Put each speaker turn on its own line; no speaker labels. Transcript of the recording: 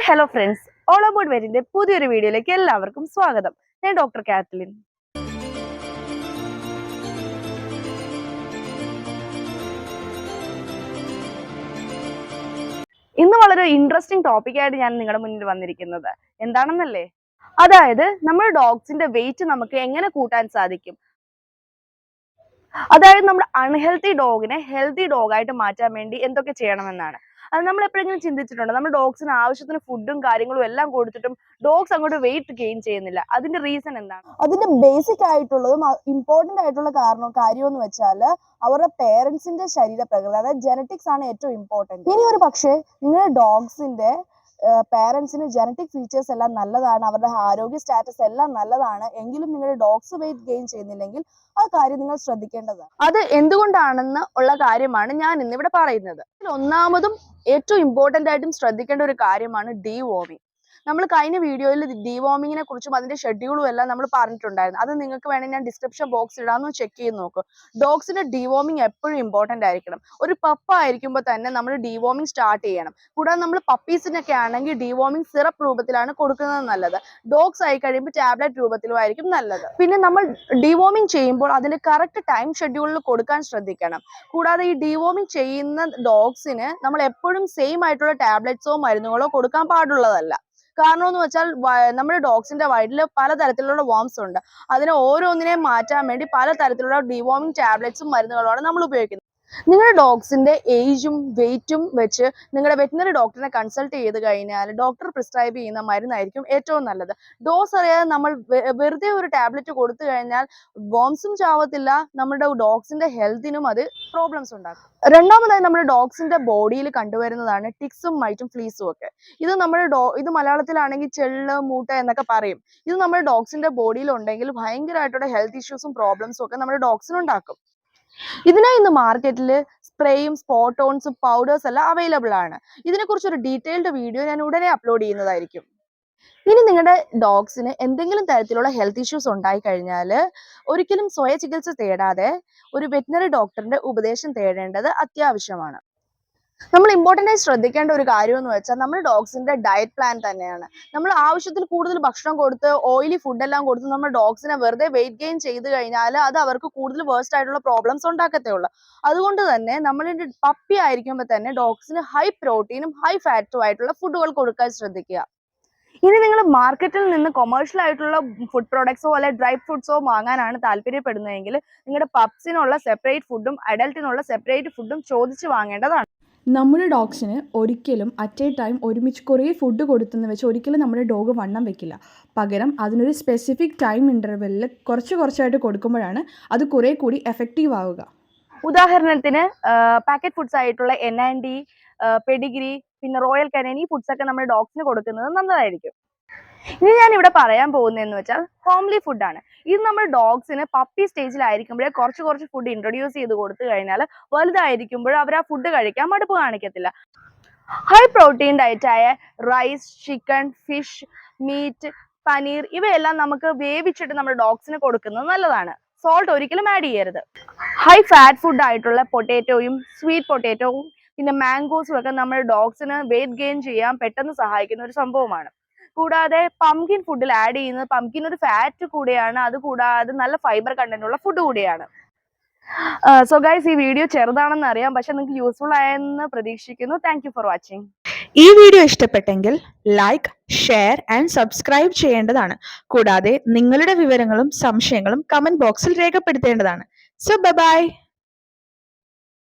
Hi hello friends, all about വെറ്റിന്റെ പുതിയൊരു വീഡിയോയിലേക്ക് എല്ലാവർക്കും സ്വാഗതം. ഞാൻ ഡോക്ടർ കാത്ലിൻ. ഇന്ന് വളരെ ഇൻട്രസ്റ്റിംഗ് ടോപ്പിക്കായിട്ട് ഞാൻ നിങ്ങളുടെ മുന്നിൽ വന്നിരിക്കുന്നത് എന്താണെന്നല്ലേ, അതായത് നമ്മുടെ ഡോഗ്സിന്റെ വെയിറ്റ് നമുക്ക് എങ്ങനെ കൂട്ടാൻ സാധിക്കും, അതായത് നമ്മുടെ അൺഹെൽത്തി ഡോഗിനെ ഹെൽത്തി ഡോഗായിട്ട് മാറ്റാൻ വേണ്ടി എന്തൊക്കെ ചെയ്യണമെന്നാണ്. അത് നമ്മൾ എപ്പോഴെങ്കിലും ചിന്തിച്ചിട്ടുണ്ടോ? നമ്മൾ ഡോഗ്സിന് ആവശ്യത്തിന് ഫുഡും കാര്യങ്ങളും എല്ലാം കൊടുത്തിട്ടും ഡോഗ്സ് അങ്ങോട്ട് വെയിറ്റ് ഗെയിൻ ചെയ്യുന്നില്ല. അതിന്റെ റീസൺ എന്താണ്?
അതിന്റെ ബേസിക് ആയിട്ടുള്ളതും ഇമ്പോർട്ടന്റ് ആയിട്ടുള്ള കാര്യം എന്ന് വെച്ചാൽ അവരുടെ പേരൻസിന്റെ ശരീരപ്രകൃതി, അതായത് ജനറ്റിക്സ് ആണ് ഏറ്റവും ഇമ്പോർട്ടന്റ്. ഇനി ഒരു പക്ഷേ നിങ്ങളുടെ ഡോഗ്സിന്റെ പേരൻസിന് ജനറ്റിക് ഫീച്ചേഴ്സ് എല്ലാം നല്ലതാണ്, അവരുടെ ആരോഗ്യ സ്റ്റാറ്റസ് എല്ലാം നല്ലതാണ് എങ്കിലും നിങ്ങളുടെ ഡോഗ്സ് വെയിറ്റ് ഗെയിൻ ചെയ്യുന്നില്ലെങ്കിൽ ആ കാര്യം നിങ്ങൾ ശ്രദ്ധിക്കേണ്ടതാണ്.
അത് എന്തുകൊണ്ടാണെന്ന് ഉള്ള കാര്യമാണ് ഞാൻ ഇന്നിവിടെ പറയുന്നത്. ഒന്നാമതും ഏറ്റവും ഇമ്പോർട്ടന്റ് ആയിട്ടും ശ്രദ്ധിക്കേണ്ട ഒരു കാര്യമാണ് ഡീവോമിങ്. നമ്മൾ കഴിഞ്ഞ വീഡിയോയിൽ ഡീവോമിങ്ങിനെ കുറിച്ചും അതിന്റെ ഷെഡ്യൂളും എല്ലാം നമ്മൾ പറഞ്ഞിട്ടുണ്ടായിരുന്നു. അത് നിങ്ങൾക്ക് വേണമെങ്കിൽ ഞാൻ ഡിസ്ക്രിപ്ഷൻ ബോക്സ് ഇടാമെന്ന് ചെക്ക് ചെയ്ത് നോക്കും. ഡോഗ്സിന്റെ ഡീവോമിങ് എപ്പോഴും ഇമ്പോർട്ടന്റ് ആയിരിക്കണം. ഒരു പപ്പ ആയിരിക്കുമ്പോൾ തന്നെ നമ്മൾ ഡീവോമിങ് സ്റ്റാർട്ട് ചെയ്യണം. കൂടാതെ നമ്മൾ പപ്പീസിനൊക്കെ ആണെങ്കിൽ ഡീവോമിങ് സിറപ്പ് രൂപത്തിലാണ് കൊടുക്കുന്നത് നല്ലത്. ഡോഗ്സ് ആയി കഴിയുമ്പോൾ ടാബ്ലറ്റ് രൂപത്തിലും ആയിരിക്കും നല്ലത്. പിന്നെ നമ്മൾ ഡീവോമിങ് ചെയ്യുമ്പോൾ അതിന്റെ കറക്റ്റ് ടൈം ഷെഡ്യൂളിൽ കൊടുക്കാൻ ശ്രദ്ധിക്കണം. കൂടാതെ ഈ ഡീവോമിങ് ചെയ്യുന്ന ഡോഗ്സിന് നമ്മൾ എപ്പോഴും സെയിം ആയിട്ടുള്ള ടാബ്ലറ്റ്സോ മരുന്നുകളോ കൊടുക്കാൻ പാടുള്ളതല്ല. കാരണം എന്ന് വെച്ചാൽ നമ്മുടെ ഡോഗ്സിന്റെ വയറ്റിൽ പലതരത്തിലുള്ള വോംസ് ഉണ്ട്. അതിനെ ഓരോന്നിനെയും മാറ്റാൻ വേണ്ടി പലതരത്തിലുള്ള ഡീവോമിങ് ടാബ്ലറ്റ്സും മരുന്നുകളുമാണ് നമ്മൾ ഉപയോഗിക്കുന്നത്. നിങ്ങളുടെ ഡോഗ്സിന്റെ ഏജും വെയിറ്റും വെച്ച് നിങ്ങളുടെ വെറ്റിനറി ഡോക്ടറിനെ കൺസൾട്ട് ചെയ്ത് കഴിഞ്ഞാൽ ഡോക്ടർ പ്രിസ്ക്രൈബ് ചെയ്യുന്ന മരുന്നായിരിക്കും ഏറ്റവും നല്ലത്. ഡോസ് അറിയാതെ നമ്മൾ വെറുതെ ഒരു ടാബ്ലറ്റ് കൊടുത്തു കഴിഞ്ഞാൽ വോംസും ചാവത്തില്ല, നമ്മുടെ ഡോഗ്സിന്റെ ഹെൽത്തിനും അത് പ്രോബ്ലംസ് ഉണ്ടാക്കും. രണ്ടാമതായി നമ്മുടെ ഡോഗ്സിന്റെ ബോഡിയിൽ കണ്ടുവരുന്നതാണ് ടിക്സും മൈറ്റും ഫ്ലീസും ഒക്കെ. ഇത് നമ്മുടെ ഇത് മലയാളത്തിലാണെങ്കിൽ ചെള്ള് മൂട്ട എന്നൊക്കെ പറയും. ഇത് നമ്മുടെ ഡോഗ്സിന്റെ ബോഡിയിൽ ഉണ്ടെങ്കിൽ ഭയങ്കരമായിട്ടുള്ള ഹെൽത്ത് ഇഷ്യൂസും പ്രോബ്ലംസും ഒക്കെ നമ്മുടെ ഡോഗ്സിന് ഉണ്ടാക്കും. ഇതിനായി ഇന്ന് മാർക്കറ്റിൽ സ്പ്രേയും സ്പോട്ടോൺസും പൗഡേഴ്സ് എല്ലാം അവൈലബിൾ ആണ്. ഇതിനെക്കുറിച്ച് ഒരു ഡീറ്റെയിൽഡ് വീഡിയോ ഞാൻ ഉടനെ അപ്ലോഡ് ചെയ്യുന്നതായിരിക്കും. ഇനി നിങ്ങളുടെ ഡോഗ്സിന് എന്തെങ്കിലും തരത്തിലുള്ള ഹെൽത്ത് ഇഷ്യൂസ് ഉണ്ടായി കഴിഞ്ഞാൽ ഒരിക്കലും സ്വയ ചികിത്സ തേടാതെ ഒരു വെറ്റിനറി ഡോക്ടറിന്റെ ഉപദേശം തേടേണ്ടത് അത്യാവശ്യമാണ്. നമ്മൾ ഇമ്പോർട്ടൻ്റ് ആയി ശ്രദ്ധിക്കേണ്ട ഒരു കാര്യം എന്ന് വെച്ചാൽ നമ്മുടെ ഡോഗ്സിന്റെ ഡയറ്റ് പ്ലാൻ തന്നെയാണ്. നമ്മൾ ആവശ്യത്തിൽ കൂടുതൽ ഭക്ഷണം കൊടുത്ത് ഓയിലി ഫുഡെല്ലാം കൊടുത്ത് നമ്മുടെ ഡോഗ്സിനെ വെറുതെ വെയിറ്റ് ഗെയിൻ ചെയ്ത് കഴിഞ്ഞാൽ അത് അവർക്ക് കൂടുതൽ വേഴ്സ്റ്റ് ആയിട്ടുള്ള പ്രോബ്ലംസ് ഉണ്ടാക്കത്തേ ഉള്ളൂ. അതുകൊണ്ട് തന്നെ നമ്മളിന്റെ പപ്പി ആയിരിക്കുമ്പോൾ തന്നെ ഡോഗ്സിന് ഹൈ പ്രോട്ടീനും ഹൈ ഫാറ്റും ആയിട്ടുള്ള ഫുഡുകൾ കൊടുക്കാൻ ശ്രദ്ധിക്കുക. ഇനി നിങ്ങൾ മാർക്കറ്റിൽ നിന്ന് കൊമേഴ്ഷ്യൽ ആയിട്ടുള്ള ഫുഡ് പ്രോഡക്ട്സോ അല്ലെ ഡ്രൈ ഫ്രൂട്ട്സോ വാങ്ങാനാണ് താല്പര്യപ്പെടുന്നതെങ്കിൽ നിങ്ങളുടെ പപ്സിനുള്ള സെപ്പറേറ്റ് ഫുഡും അഡൽട്ടിനുള്ള സെപ്പറേറ്റ് ഫുഡും ചോദിച്ച് വാങ്ങേണ്ടതാണ്.
നമ്മുടെ ഡോഗ്സിന് ഒരിക്കലും അറ്റ് എ ടൈം ഒരുമിച്ച് കുറേ ഫുഡ് കൊടുത്തെന്ന് വെച്ച് ഒരിക്കലും നമ്മുടെ ഡോഗ് വണ്ണം വെക്കില്ല. പകരം അതിനൊരു സ്പെസിഫിക് ടൈം ഇൻ്റർവെല്ലിൽ കുറച്ചായിട്ട് കൊടുക്കുമ്പോഴാണ് അത് കുറേ കൂടി എഫക്റ്റീവ് ആവുക.
ഉദാഹരണത്തിന് പാക്കറ്റ് ഫുഡ്സ് ആയിട്ടുള്ള NND, പെഡിഗ്രി, പിന്നെ റോയൽ കനൻ, ഈ ഫുഡ്സ് ഒക്കെ നമ്മുടെ ഡോഗ്സിന് കൊടുക്കുന്നത് നല്ലതായിരിക്കും. ഇനി ഞാൻ ഇവിടെ പറയാൻ പോകുന്നതെന്ന് വെച്ചാൽ ഹോംലി ഫുഡാണ്. ഇത് നമ്മുടെ ഡോഗ്സിന് പപ്പി സ്റ്റേജിലായിരിക്കുമ്പോഴേ കുറച്ച് ഫുഡ് ഇൻട്രൊഡ്യൂസ് ചെയ്ത് കൊടുത്തു കഴിഞ്ഞാൽ വലുതായിരിക്കുമ്പോൾ അവർ ആ ഫുഡ് കഴിക്കാൻ മടുപ്പ് കാണിക്കത്തില്ല. ഹൈ പ്രോട്ടീൻ ഡയറ്റായ rice, chicken, fish, meat, paneer ഇവയെല്ലാം നമുക്ക് വേവിച്ചിട്ട് നമ്മുടെ ഡോഗ്സിന് കൊടുക്കുന്നത് നല്ലതാണ്. സോൾട്ട് ഒരിക്കലും ആഡ് ചെയ്യരുത്. ഹൈ ഫാറ്റ് ഫുഡ് ആയിട്ടുള്ള പൊട്ടാറ്റോയും സ്വീറ്റ് പൊട്ടാറ്റോയും പിന്നെ മാംഗോസും ഒക്കെ നമ്മുടെ ഡോഗ്സിന് വെയിറ്റ് ഗെയിൻ ചെയ്യാൻ പെട്ടെന്ന് സഹായിക്കുന്ന ഒരു സംഭവമാണ്. കൂടാതെ പംകിൻ ഫുഡിൽ ആഡ് ചെയ്യുന്നത്, പംകിൻ ഒരു ഫാറ്റ് കൂടിയാണ്, അത് കൂടാതെ നല്ല ഫൈബർ കണ്ടന്റ് ഉള്ള ഫുഡ് കൂടിയാണ്. സോ ഗൈസ്, ഈ വീഡിയോ ചെറുതാണെന്ന് അറിയാം, പക്ഷെ നിങ്ങൾക്ക് യൂസ്ഫുൾ ആയെന്ന് പ്രതീക്ഷിക്കുന്നു. Thank you for watching.
ഈ വീഡിയോ ഇഷ്ടപ്പെട്ടെങ്കിൽ ലൈക്ക്, ഷെയർ ആൻഡ് സബ്സ്ക്രൈബ് ചെയ്യേണ്ടതാണ്. കൂടാതെ നിങ്ങളുടെ വിവരങ്ങളും സംശയങ്ങളും കമന്റ് ബോക്സിൽ രേഖപ്പെടുത്തേണ്ടതാണ്. So by.